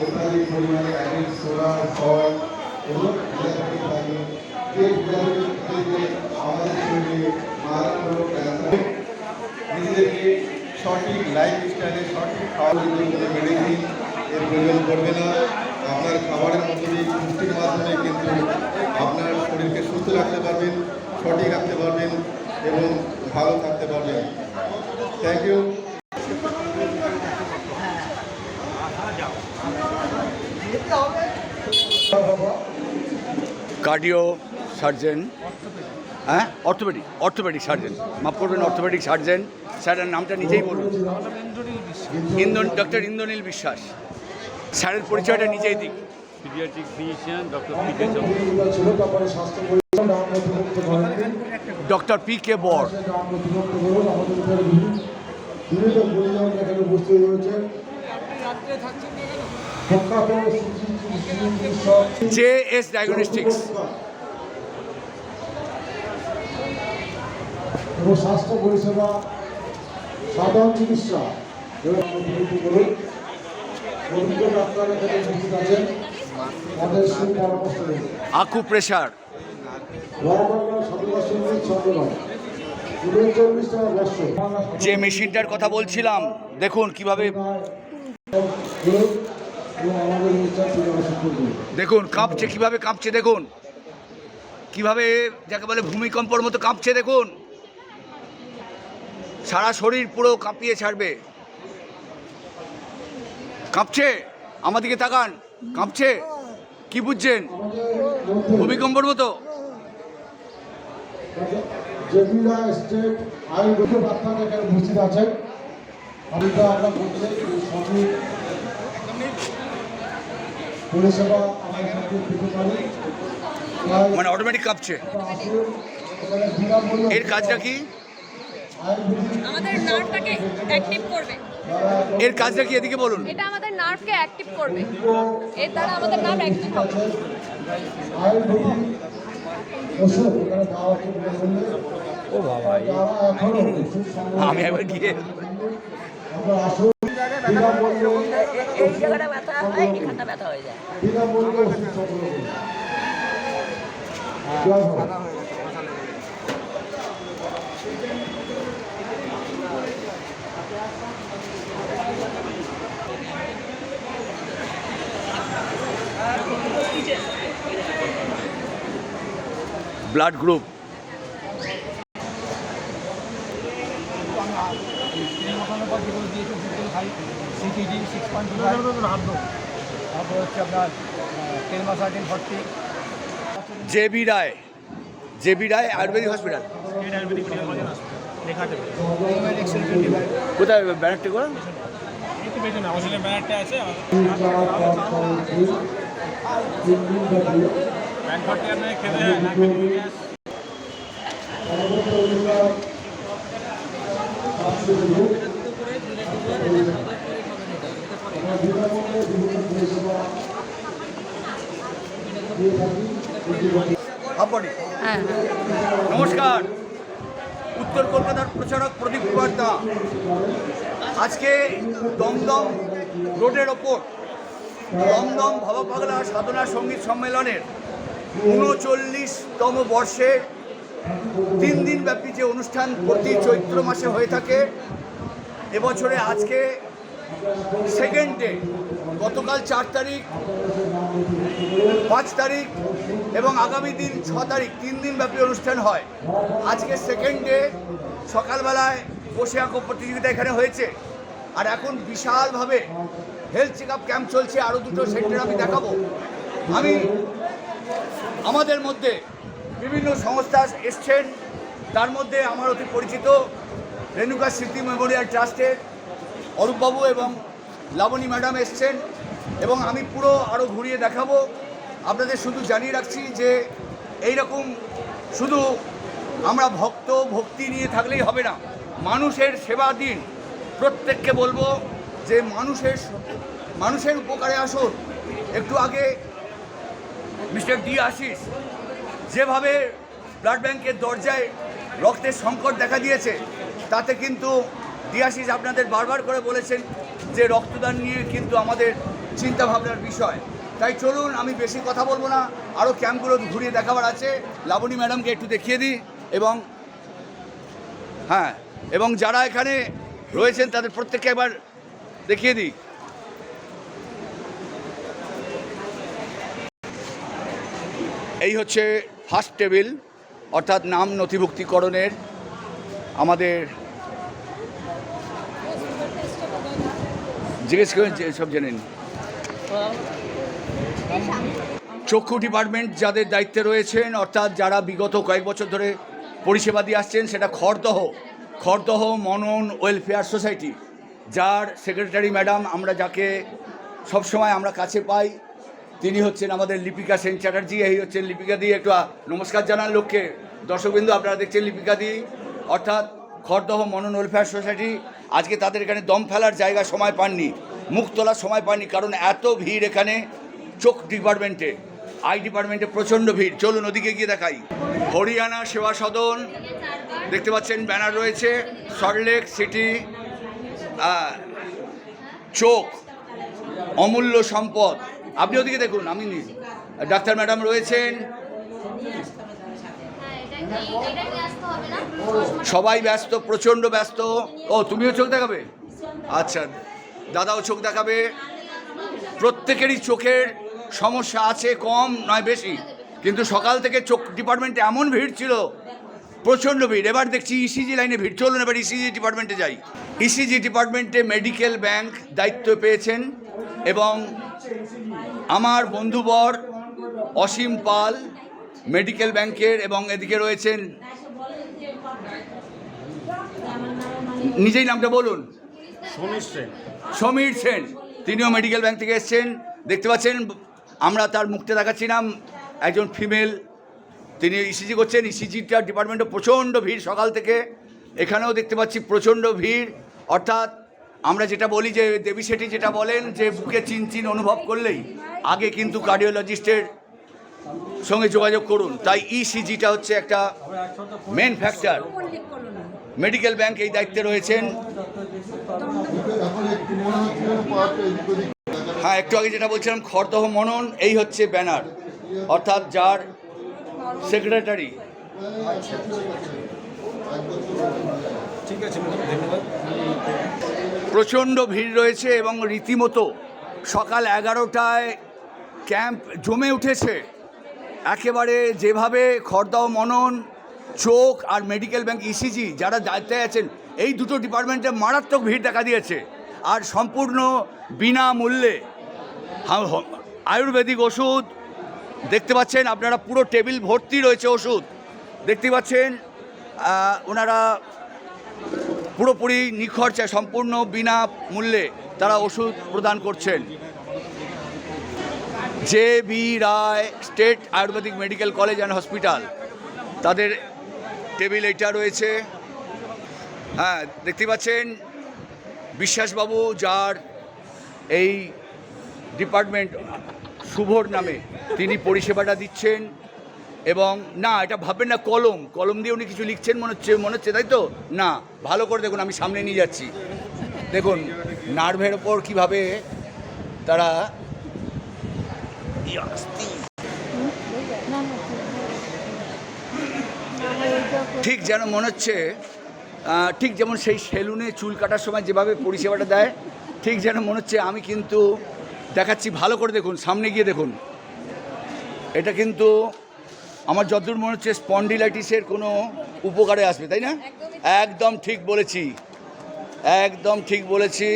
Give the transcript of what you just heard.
অত্যাধিক পরিমাণে অ্যাডিড soda salt এবং আমাদের শরীরে মারাত্মক ক্যান্সার নিজেদেরকে সঠিক লাইফ স্টাইলে সঠিক খাওয়ার মেডিসিন এর প্রয়োজন পড়বে না। আপনার খাবারের মধ্যে দিয়ে পুষ্টির মাধ্যমে কিন্তু আপনার শরীরকে সুস্থ রাখতে পারবেন, সঠিক রাখতে পারবেন এবং ভালো থাকতে পারবেন। Thank you. কার্ডিও সার্জেন, হ্যাঁ অর্থোপেডিক সার্জেন, মাফ করবেন, অর্থোপেডিক সার্জেন। স্যারের নামটা নিজেই বলুন। ডক্টর ইন্দ্রনীল বিশ্বাস। স্যারের পরিচয়টা নিজেই দিক। Paediatric physician doctor P K doctor P K বর। JS ডায়াগনস্টিক্স এবং স্বাস্থ্য পরিষেবা, সাধারণ চিকিৎসা এবং অভিজ্ঞ ডাক্তার এখানে উপস্থিত আছেন। তাদের সুপরামর্শ নেই। আকু প্রেশার, যে মেশিনটার কথা বলছিলাম, দেখুন কিভাবে, দেখুন কাঁপছে, কিভাবে কাঁপছে, দেখুন কিভাবে যাকে বলে ভূমিকম্পর মতো কাঁপছে। দেখুন সারা শরীর পুরো কাঁপিয়ে ছাড়বে। কাঁপছে, আমাদিকে তাকান, কাঁপছে, কি বুঝছেন? ভূমিকম্পর মতো। জেবিরা স্টেট আয়ুর্বেদ ডাক্তার এখানে উপস্থিত আছেন। আমরা বলছি সঠিক পরিষেবা আমাদেরকে পেতে পারি। মানে অটোমেটিক কাঁপছে। এর কাজটা কি? আমাদের নার্ভটাকে অ্যাক্টিভ করবে। এর কাজটা কি এদিকে বলুন। এটা আমাদের নার্ভকে অ্যাক্টিভ করবে, এর দ্বারা আমাদের নার্ভ অ্যাক্টিভ হবে। ও বাবা, আমি একবার গিয়ে এই জায়গাটা ব্যথা হয়, এখানটা ব্যথা হয়ে যায়। ব্লাড গ্রুপ, JB রায় আয়ুর্বেদিক হসপিটাল। কোথায় ব্যানারটি করে? নমস্কার, উত্তর কলকাতার প্রচারক প্রদীপ বার্তা। আজকে দমদম রোডের ওপর দমদম ভাবা পাগলা সাধনা সঙ্গীত সম্মেলনের ৩৯তম বর্ষে 3 দিন ব্যাপী যে অনুষ্ঠান প্রতি চৈত্র মাসে হয়ে থাকে, এবছরে আজকে সেকেন্ড ডে। গতকাল 4 তারিখ, 5 তারিখ এবং আগামী দিন 6 তারিখ 3 দিন ব্যাপী অনুষ্ঠান হয়। আজকে সেকেন্ড ডে সকালবেলায় বসে আঁকো প্রতিযোগিতা এখানে হয়েছে, আর এখন বিশালভাবে হেলথ চেক আপ ক্যাম্প চলছে। আরও 2টো সেন্টার আমি দেখাবো। আমাদের মধ্যে বিভিন্ন সংস্থা এসছেন, তার মধ্যে আমার অতি পরিচিত রেণুকা স্মৃতি মেমোরিয়াল ট্রাস্টের অরূপবাবু এবং লাবণী ম্যাডাম এসছেন, এবং আমি পুরো আরও ঘুরিয়ে দেখাবো। আপনাদের শুধু জানিয়ে রাখছি যে এই রকম শুধু আমরা ভক্তি নিয়ে থাকলেই হবে না, মানুষের সেবা দিন। প্রত্যেককে বলবো যে মানুষের উপকারে আসুন। একটু আগে মিস্টার ডি আশিস যেভাবে ব্লাড ব্যাংকের দরজায় রক্তের সংকট দেখা দিয়েছে, তাতে কিন্তু ডি আশিস আপনাদের বারবার করে বলেছেন যে রক্তদান নিয়ে কিন্তু আমাদের চিন্তাভাবনার বিষয়। তাই চলুন, আমি বেশি কথা বলবো না, আরও ক্যাম্পগুলো ঘুরিয়ে দেখাবার আছে। লাবণী ম্যাডামকে একটু দেখিয়ে দিই, এবং হ্যাঁ, এবং যারা এখানে রয়েছেন তাদের প্রত্যেককে একবার দেখিয়ে দিই। এই হচ্ছে ফার্স্ট টেবিল, অর্থাৎ নাম নথিভুক্তিকরণের আমাদের জিজ্ঞেস করেন সব জেনে নিন। চক্ষু ডিপার্টমেন্ট যাদের দায়িত্বে রয়েছেন, অর্থাৎ যারা বিগত কয়েক বছর ধরে পরিষেবা দিয়ে আসছেন, সেটা খড়দহ মনন ওয়েলফেয়ার সোসাইটি, যার সেক্রেটারি ম্যাডাম আমরা যাকে সবসময় আমরা কাছে পাই, তিনি হচ্ছেন আমাদের লিপিকা সেন চ্যাটার্জি। এই হচ্ছেন লিপিকা দি। একটু নমস্কার জানান লোককে। দর্শকবিন্দু, আপনারা দেখছেন লিপিকা দি, অর্থাৎ খড়দহ মনন ওয়েলফেয়ার সোসাইটি। আজকে তাদের এখানে দম ফেলার জায়গা সময় পাননি, মুখ তোলার সময় পাননি, কারণ এত ভিড় এখানে। চোখ ডিপার্টমেন্টে, আই ডিপার্টমেন্টে প্রচণ্ড ভিড়। চলুন ওদিকে গিয়ে দেখাই। হরিয়ানা সেবা সদন দেখতে পাচ্ছেন, ব্যানার রয়েছে। সল্টলেক সিটি চোখ অমূল্য সম্পদ। আপনি ওদিকে দেখুন, আমি ডাক্তার ম্যাডাম রয়েছেন, সবাই ব্যস্ত, প্রচণ্ড ব্যস্ত। ও, তুমিও চোখ দেখাবে? আচ্ছা, দাদাও চোখ দেখাবে। প্রত্যেকেরই চোখের সমস্যা আছে, কম নয় বেশি, কিন্তু সকাল থেকে চোখ ডিপার্টমেন্টে এমন ভিড় ছিল, প্রচণ্ড ভিড়। এবার দেখছি ইসিজি লাইনে ভিড়। চলুন এবার ইসিজি ডিপার্টমেন্টে যাই। ইসিজি ডিপার্টমেন্টে মেডিকেল ব্যাংক দায়িত্ব পেয়েছেন, এবং আমার বন্ধুবর অসীম পাল মেডিকেল ব্যাংকের, এবং এদিকে রয়েছেন, নিজেই নামটা বলুন। সমীর সেন, তিনিও মেডিকেল ব্যাংক থেকে এসছেন। দেখতে পাচ্ছেন, আমরা তার মুখটা দেখাচ্ছি না, একজন ফিমেল, তিনি ইসিজি করছেন। ইসিজিটা ডিপার্টমেন্টে প্রচণ্ড ভিড় সকাল থেকে। এখানেও দেখতে পাচ্ছি প্রচণ্ড ভিড়। অর্থাৎ আমরা যেটা বলি যে দেবী শেঠি যেটা বলেন যে বুকে চিনচিন অনুভব করলেই আগে কিন্তু কার্ডিওলজিস্টের সঙ্গে যোগাযোগ করুন। তাই ইসিজিটা হচ্ছে একটা মেন ফ্যাক্টর। মেডিকেল ব্যাংক এই দায়িত্বে রয়েছেন। হ্যাঁ, একটু আগে যেটা বলছিলাম, খড়দহ মনন, এই হচ্ছে ব্যানার, অর্থাৎ যার সেক্রেটারি। প্রচণ্ড ভিড় রয়েছে, এবং রীতিমতো সকাল 11টায় ক্যাম্প জমে উঠেছে একেবারে। যেভাবে খড়দহ মনন, চোখ আর মেডিকেল ব্যাংক ইসিজি যারা দায়িত্বে আছেন, এই দুটো ডিপার্টমেন্টে মারাত্মক ভিড় দেখা দিয়েছে। আর সম্পূর্ণ বিনামূল্যে আয়ুর্বেদিক ওষুধ দেখতে পাচ্ছেন আপনারা, পুরো টেবিল ভর্তি রয়েছে ওষুধ দেখতে পাচ্ছেন। ওনারা পুরোপুরি নিখরচায়, সম্পূর্ণ বিনামূল্যে তারা ওষুধ প্রদান করছেন। J B Roy state Ayurvedic medical college and hospital, তাদের টেবিল এইটা রয়েছে। হ্যাঁ, দেখতে পাচ্ছেন বিশ্বাসবাবু, যার এই ডিপার্টমেন্ট শুভর নামে, তিনি পরিষেবাটা দিচ্ছেন। এবং না, এটা ভাববেন না কলম দিয়ে উনি কিছু লিখছেন মনে হচ্ছে, তাই তো না। ভালো করে দেখুন, আমি সামনে নিয়ে যাচ্ছি। দেখুন নার্ভের ওপর কীভাবে তারা ঠিক যেন মনে হচ্ছে, ঠিক যেমন সেই সেলুনে চুল কাটার সময় যেভাবে পরিষেবাটা দেয়, ঠিক যেন মনে হচ্ছে আমি কিন্তু দেখাচ্ছি। ভালো করে দেখুন, সামনে গিয়ে দেখুন। এটা কিন্তু আমার যতদূর মনে হচ্ছে স্পন্ডিলাইটিসের কোনো উপকারে আসবে, তাই না? একদম ঠিক বলেছি, একদম ঠিক বলেছি।